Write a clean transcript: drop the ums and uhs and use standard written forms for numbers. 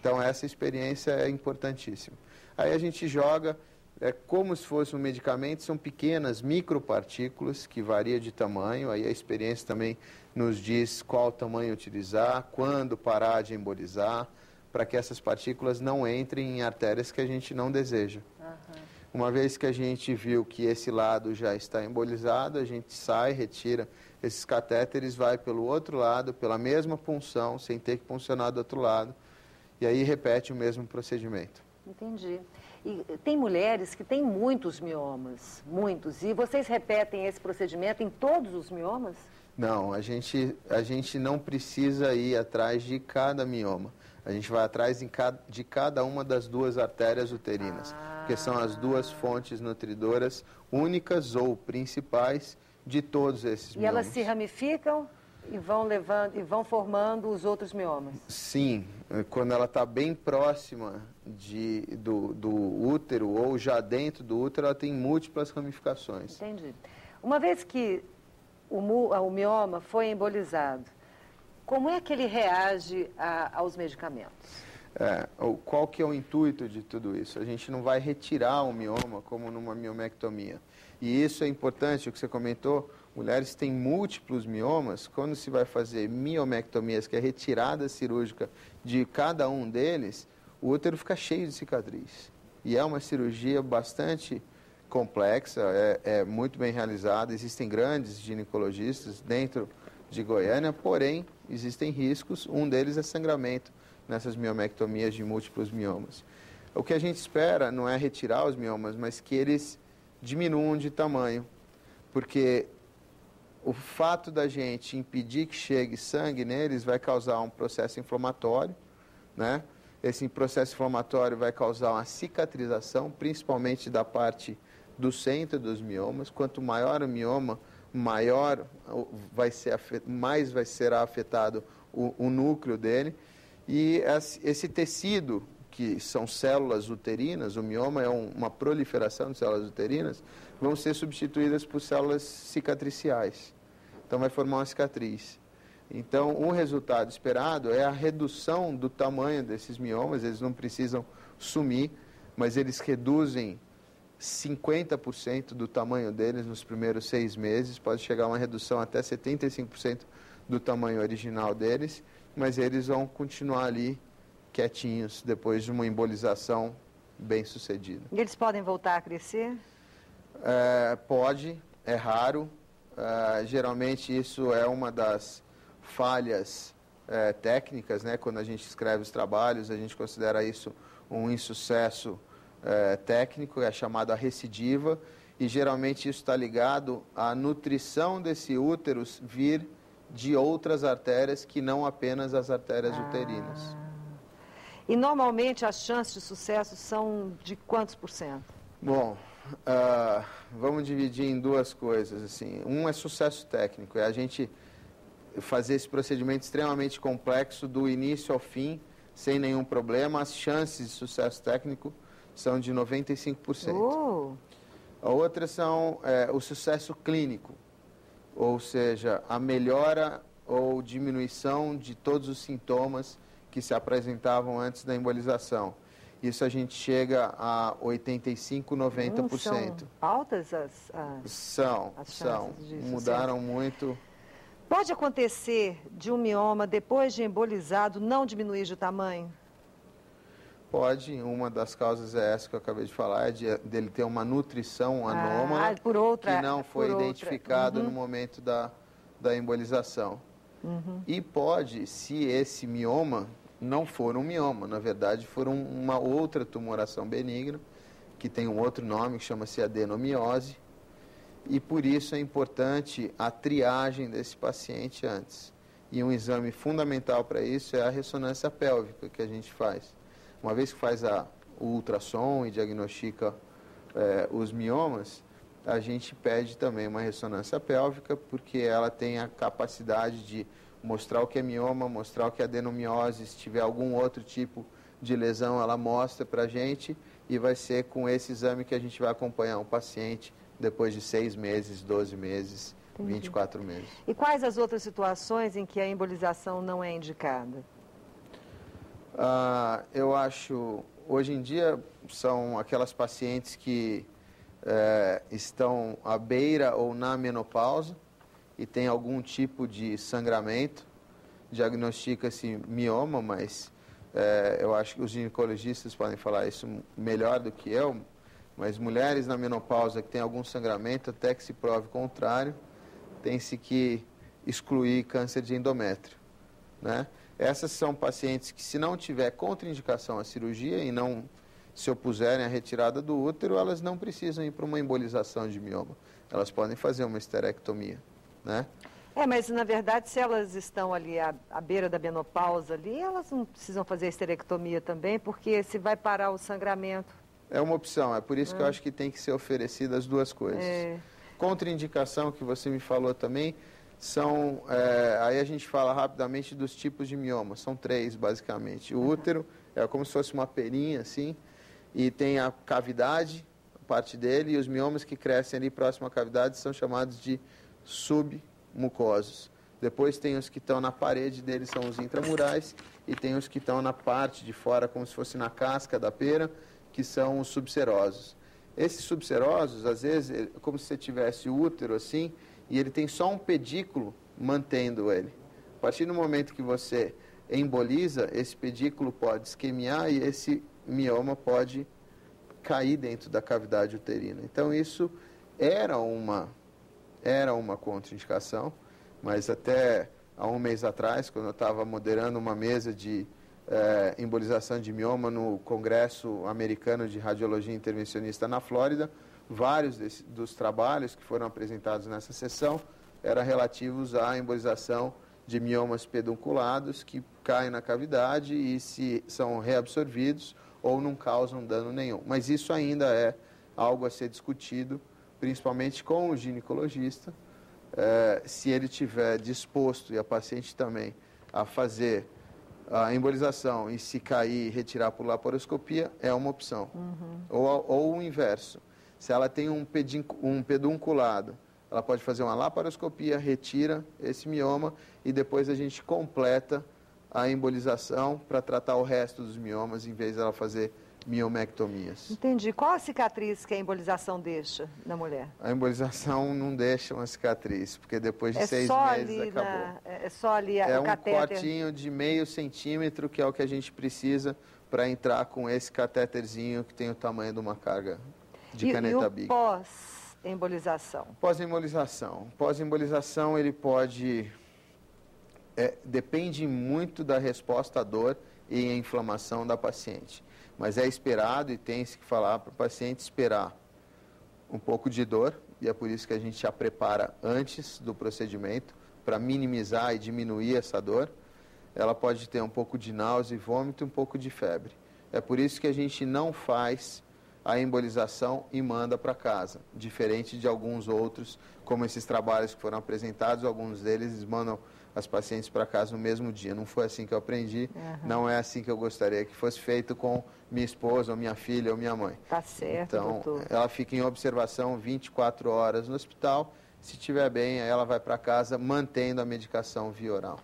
Então, essa experiência é importantíssima. Aí a gente joga, como se fosse um medicamento, são pequenas micropartículas que varia de tamanho, aí a experiência também nos diz qual tamanho utilizar, quando parar de embolizar, para que essas partículas não entrem em artérias que a gente não deseja. Uma vez que a gente viu que esse lado já está embolizado, a gente sai, retira esses catéteres, vai pelo outro lado, pela mesma punção, sem ter que puncionar do outro lado, e aí repete o mesmo procedimento. Entendi. E tem mulheres que têm muitos miomas, muitos, e vocês repetem esse procedimento em todos os miomas? Não, a gente não precisa ir atrás de cada mioma. A gente vai atrás de cada uma das duas artérias uterinas, que são as duas fontes nutridoras únicas ou principais de todos esses miomas. E elas se ramificam e vão levando e vão formando os outros miomas? Sim, quando ela está bem próxima do útero ou já dentro do útero, ela tem múltiplas ramificações. Entendi. Uma vez que o mioma foi embolizado, como é que ele reage aos medicamentos? Qual que é o intuito de tudo isso? A gente não vai retirar o mioma como numa miomectomia. E isso é importante, o que você comentou, mulheres têm múltiplos miomas, quando se vai fazer miomectomias, que é retirada cirúrgica de cada um deles, o útero fica cheio de cicatriz. E é uma cirurgia bastante complexa, é muito bem realizada, existem grandes ginecologistas dentro de Goiânia, porém, existem riscos, um deles é sangramento nessas miomectomias de múltiplos miomas. O que a gente espera não é retirar os miomas, mas que eles diminuam de tamanho, porque o fato da gente impedir que chegue sangue neles vai causar um processo inflamatório, né? Esse processo inflamatório vai causar uma cicatrização, principalmente da parte do centro dos miomas. Quanto maior o mioma, maior mais vai ser afetado o núcleo dele. E esse tecido, que são células uterinas, o mioma é uma proliferação de células uterinas, vão ser substituídas por células cicatriciais. Então vai formar uma cicatriz. Então o resultado esperado é a redução do tamanho desses miomas, eles não precisam sumir, mas eles reduzem 50% do tamanho deles nos primeiros 6 meses, pode chegar a uma redução até 75% do tamanho original deles, mas eles vão continuar ali quietinhos depois de uma embolização bem sucedida. E eles podem voltar a crescer? Pode, é raro. Geralmente isso é uma das falhas técnicas, né? Quando a gente escreve os trabalhos, a gente considera isso um insucesso técnico, é chamado a recidiva, e geralmente isso está ligado à nutrição desse útero vir de outras artérias que não apenas as artérias uterinas. E normalmente as chances de sucesso são de quantos %? Bom, vamos dividir em duas coisas, assim. Um é sucesso técnico, é a gente fazer esse procedimento extremamente complexo do início ao fim, sem nenhum problema. As chances de sucesso técnico são de 95%. A outra são o sucesso clínico, ou seja, a melhora ou diminuição de todos os sintomas que se apresentavam antes da embolização. Isso a gente chega a 85%, 90%. São altas as São. Mudaram muito. Pode acontecer de um mioma, depois de embolizado, não diminuir de tamanho? Pode. Uma das causas é essa que eu acabei de falar, é dele ter uma nutrição anômala que não foi identificado no momento da embolização. E pode, se esse mioma não for um mioma, na verdade for uma outra tumoração benigna, que tem um outro nome, que chama-se adenomiose, e por isso é importante a triagem desse paciente antes. E um exame fundamental para isso é a ressonância pélvica que a gente faz. Uma vez que faz o ultrassom e diagnostica os miomas, a gente pede também uma ressonância pélvica, porque ela tem a capacidade de mostrar o que é mioma, mostrar o que é adenomiose. Se tiver algum outro tipo de lesão, ela mostra para a gente, e vai ser com esse exame que a gente vai acompanhar um paciente depois de 6 meses, 12 meses, 24 meses. E quais as outras situações em que a embolização não é indicada? Eu acho, hoje em dia, são aquelas pacientes que estão à beira ou na menopausa e tem algum tipo de sangramento, diagnostica-se mioma, mas eu acho que os ginecologistas podem falar isso melhor do que eu, mas mulheres na menopausa que têm algum sangramento, até que se prove o contrário, tem-se que excluir câncer de endométrio, né? Essas são pacientes que, se não tiver contraindicação à cirurgia e não se opuserem à retirada do útero, elas não precisam ir para uma embolização de mioma. Elas podem fazer uma esterectomia, né? Mas na verdade, se elas estão ali à beira da menopausa ali, elas não precisam fazer esterectomia também, porque se vai parar o sangramento. É uma opção, é por isso que eu acho que tem que ser oferecida as duas coisas. Contraindicação, que você me falou também, são, aí a gente fala rapidamente dos tipos de mioma, são 3 basicamente. O útero é como se fosse uma perinha assim, e tem a cavidade, a parte dele, e os miomas que crescem ali próximo à cavidade são chamados de submucosos. Depois tem os que estão na parede deles, são os intramurais, e tem os que estão na parte de fora, como se fosse na casca da pera, que são os subserosos. Esses subserosos, às vezes, é como se você tivesse o útero assim, e ele tem só um pedículo mantendo ele. A partir do momento que você emboliza, esse pedículo pode isquemiar e esse mioma pode cair dentro da cavidade uterina. Então, isso era uma contraindicação, mas até há um mês atrás, quando eu estava moderando uma mesa de embolização de mioma no Congresso Americano de Radiologia Intervencionista na Flórida, vários dos trabalhos que foram apresentados nessa sessão eram relativos à embolização de miomas pedunculados que caem na cavidade e se são reabsorvidos ou não causam dano nenhum. Mas isso ainda é algo a ser discutido, principalmente com o ginecologista, se ele estiver disposto, e a paciente também, a fazer a embolização e se cair, retirar por laparoscopia, é uma opção. Ou o inverso. Se ela tem um pedunculado, ela pode fazer uma laparoscopia, retira esse mioma e depois a gente completa a embolização para tratar o resto dos miomas, em vez de ela fazer miomectomias. Entendi. Qual a cicatriz que a embolização deixa na mulher? A embolização não deixa uma cicatriz, porque depois de 6 meses acabou. É só ali o catéter. É um cortinho de meio centímetro, que é o que a gente precisa para entrar com esse catéterzinho que tem o tamanho de uma carga de caneta Bic. E o pós-embolização? Pós-embolização. Pós-embolização, ele pode... depende muito da resposta à dor e à inflamação da paciente. Mas é esperado e tem-se que falar para o paciente esperar um pouco de dor, e é por isso que a gente já prepara antes do procedimento, para minimizar e diminuir essa dor. Ela pode ter um pouco de náusea e vômito e um pouco de febre. É por isso que a gente não faz a embolização e manda para casa, diferente de alguns outros, como esses trabalhos que foram apresentados, alguns deles mandam as pacientes para casa no mesmo dia. Não foi assim que eu aprendi, não é assim que eu gostaria que fosse feito com minha esposa, ou minha filha, ou minha mãe. Tá certo, então, doutor. Ela fica em observação 24 horas no hospital, se estiver bem, aí ela vai para casa mantendo a medicação via oral.